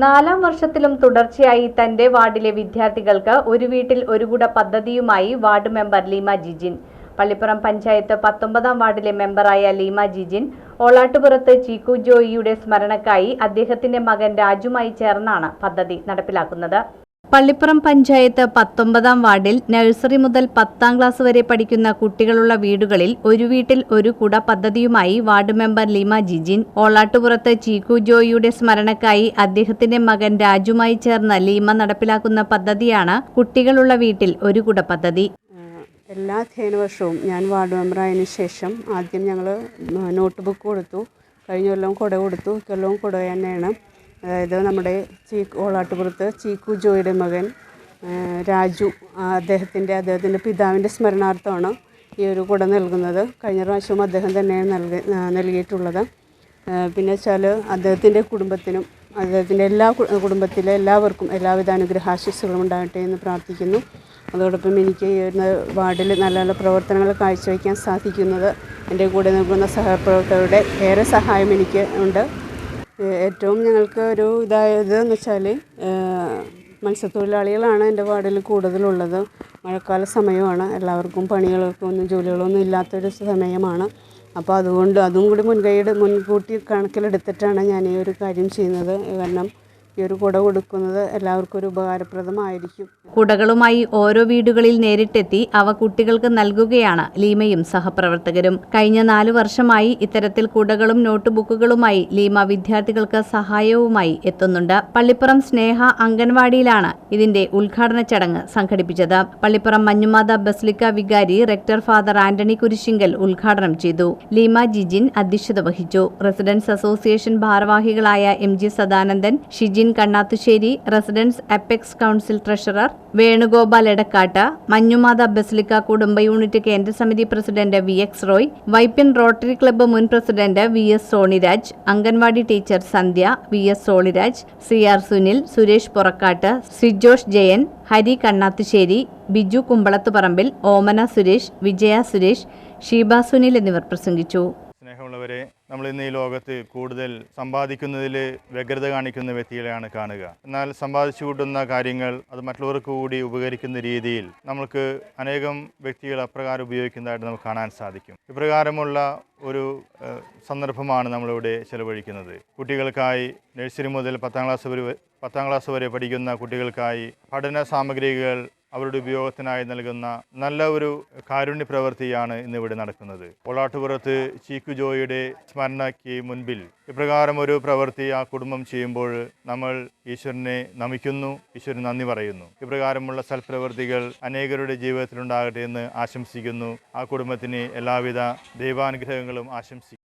നാലാം വർഷത്തിലും തുടർച്ചയായി തന്റെ വാർഡിലെ വിദ്യാർത്ഥികൾക്ക് ഒരു വീട്ടിൽ ഒരു കുട പദ്ധതിയുമായി വാർഡ് മെമ്പർ ലീമ ജിജിൻ. പള്ളിപ്പുറം പഞ്ചായത്ത് 19-ാം വാർഡിലെ മെമ്പറായ ലീമ ജിജിൻ ഓളാട്ടുപുറത്ത് ചീക്കു ജോയിയുടെ സ്മരണക്കായി അദ്ദേഹത്തിന്റെ മകൻ രാജുമായി ചേർന്നാണ് പദ്ധതി നടപ്പിലാക്കുന്നത്. പള്ളിപ്പുറം പഞ്ചായത്ത് 19-ാം വാർഡിൽ നഴ്സറി മുതൽ 10ാം ക്ലാസ് വരെ പഠിക്കുന്ന കുട്ടികളുള്ള വീടുകളിൽ ഒരു വീട്ടിൽ ഒരു കുട പദ്ധതിയുമായി വാർഡ് മെമ്പർ ലീമ ജിജിൻ ഓളാട്ടുപുറത്ത് ചീക്കു ജോയിയുടെ സ്മരണക്കായി അദ്ദേഹത്തിന്റെ മകൻ രാജുമായി ചേർന്ന് ലീമ നടപ്പിലാക്കുന്ന പദ്ധതിയാണ് കുട്ടികളുള്ള വീട്ടിൽ ഒരു കുട പദ്ധതി. എല്ലാ അധ്യയന വർഷവും ഞാൻ വാർഡ് മെമ്പറായതിനു ശേഷം ആദ്യം ഞങ്ങൾ നോട്ട് ബുക്ക് കൊടുത്തു, കഴിഞ്ഞ കൊല്ലവും കുട കൊടുത്തു, ഇക്കൊല്ലവും കുട തന്നെയാണ്. അതായത് നമ്മുടെ ഓളാട്ടുപുറത്ത് ചീക്കു ജോയിയുടെ മകൻ രാജു അദ്ദേഹത്തിൻ്റെ പിതാവിൻ്റെ സ്മരണാർത്ഥമാണ് ഈ ഒരു കുട നൽകുന്നത്. കഴിഞ്ഞ പ്രാവശ്യവും അദ്ദേഹം തന്നെയാണ് നൽകിയിട്ടുള്ളത്. പിന്നെ വെച്ചാൽ അദ്ദേഹത്തിൻ്റെ കുടുംബത്തിനും അദ്ദേഹത്തിൻ്റെ കുടുംബത്തിലെ എല്ലാവർക്കും എല്ലാവിധ അനുഗ്രഹാശിസ്സുകളും ഉണ്ടാകട്ടെ എന്ന് പ്രാർത്ഥിക്കുന്നു. അതോടൊപ്പം എനിക്ക് ഈ വാർഡിൽ നല്ല നല്ല പ്രവർത്തനങ്ങൾ കാഴ്ചവയ്ക്കാൻ സാധിക്കുന്നത് എൻ്റെ കൂടെ നിൽക്കുന്ന സഹപ്രവർത്തകരുടെ ഏറെ സഹായം എനിക്ക് ഉണ്ട്. ഏറ്റവും ഞങ്ങൾക്ക് ഒരു ഇതായതെന്ന് വെച്ചാൽ മത്സ്യത്തൊഴിലാളികളാണ് എൻ്റെ വാർഡിൽ കൂടുതലുള്ളത്. മഴക്കാല സമയമാണ്, എല്ലാവർക്കും പണികൾക്കൊന്നും ജോലികളൊന്നും ഇല്ലാത്തൊരു സമയമാണ്. അപ്പോൾ അതുകൊണ്ട് അതും കൂടി മുൻകൂട്ടി കണക്കിലെടുത്തിട്ടാണ് ഞാൻ ഈ ഒരു കാര്യം ചെയ്യുന്നത്. കാരണം ഈ ഒരു കുട കൊടുക്കുന്നത് എല്ലാവർക്കും ഒരു ഉപകാരപ്രദമായിരിക്കും. കുടകളുമായി ഓരോ വീടുകളിൽ നേരിട്ടെത്തി അവ കുട്ടികൾക്ക് നൽകുകയാണ് ലീമയും സഹപ്രവർത്തകരും. കഴിഞ്ഞ 4 വർഷമായി ഇത്തരത്തിൽ കുടകളും നോട്ട് ബുക്കുകളുമായി ലീമ വിദ്യാർത്ഥികൾക്ക് സഹായവുമായി എത്തുന്നുണ്ട്. പള്ളിപ്പുറം സ്നേഹ അംഗൻവാടിയിലാണ് ഇതിന്റെ ഉദ്ഘാടന ചടങ്ങ് സംഘടിപ്പിച്ചത്. പള്ളിപ്പുറം മഞ്ഞുമാത ബസിലിക്ക വികാരി റെക്ടർ ഫാദർ ആന്റണി കുരിശിങ്കൽ ഉദ്ഘാടനം ചെയ്തു. ലീമ ജിജിൻ അധ്യക്ഷത വഹിച്ചു. റെസിഡൻസ് അസോസിയേഷൻ ഭാരവാഹികളായ MG Sadanandan, Shijin Kannathussery, residence apex council treasurer Venugopal Edakkatt, Manjumatha basilica കുടുംബ യൂണിറ്റ് കേന്ദ്ര സമിതി president VX Roy, Vypin Rotary club മുൻ president VS Soniraj, anganwadi teacher Sandhya, VS Soliraj, CR Sunil, Suresh Porakkatt, Sijosh Jayan, Hari Kannathussery, Biju Kumbalathuparambil, Omana Suresh, Vijaya Suresh, Sheeba Sunil എന്നിവർ പ്രസംഗിച്ചു. സ്നേഹമുള്ളവരെ, നമ്മൾ ഇന്ന് ഈ ലോകത്ത് കൂടുതൽ സമ്പാദിക്കുന്നതിൽ വ്യഗ്രത കാണിക്കുന്ന വ്യക്തികളെയാണ് കാണുക. എന്നാൽ സമ്പാദിച്ചു കൂട്ടുന്ന കാര്യങ്ങൾ അത് മറ്റുള്ളവർക്ക് കൂടി ഉപകരിക്കുന്ന രീതിയിൽ നമുക്ക് അനേകം വ്യക്തികൾ അപ്രകാരം ഉപയോഗിക്കുന്നതായിട്ട് നമുക്ക് കാണാൻ സാധിക്കും. ഇപ്രകാരമുള്ള ഒരു സന്ദർഭമാണ് നമ്മളിവിടെ ചെലവഴിക്കുന്നത്. കുട്ടികൾക്കായി നഴ്സറി മുതൽ 10ാം ക്ലാസ് വരെ പഠിക്കുന്ന കുട്ടികൾക്കായി പഠന സാമഗ്രികൾ അവരുടെ ഉപയോഗത്തിനായി നൽകുന്ന നല്ല ഒരു കാരുണ്യ പ്രവൃത്തിയാണ് ഇന്നിവിടെ നടക്കുന്നത്. ഓളാട്ടുപുറത്ത് ചീക്കു ജോയിയുടെ സ്മരണയ്ക്ക് മുൻപിൽ ഇപ്രകാരം ഒരു പ്രവൃത്തി ആ കുടുംബം ചെയ്യുമ്പോൾ നമ്മൾ ഈശ്വരനെ നമിക്കുന്നു, ഈശ്വരന് നന്ദി പറയുന്നു. ഇപ്രകാരമുള്ള സൽപ്രവൃത്തികൾ അനേകരുടെ ജീവിതത്തിലുണ്ടാകട്ടെ എന്ന് ആശംസിക്കുന്നു. ആ കുടുംബത്തിന് എല്ലാവിധ ദൈവാനുഗ്രഹങ്ങളും ആശംസിക്കുന്നു.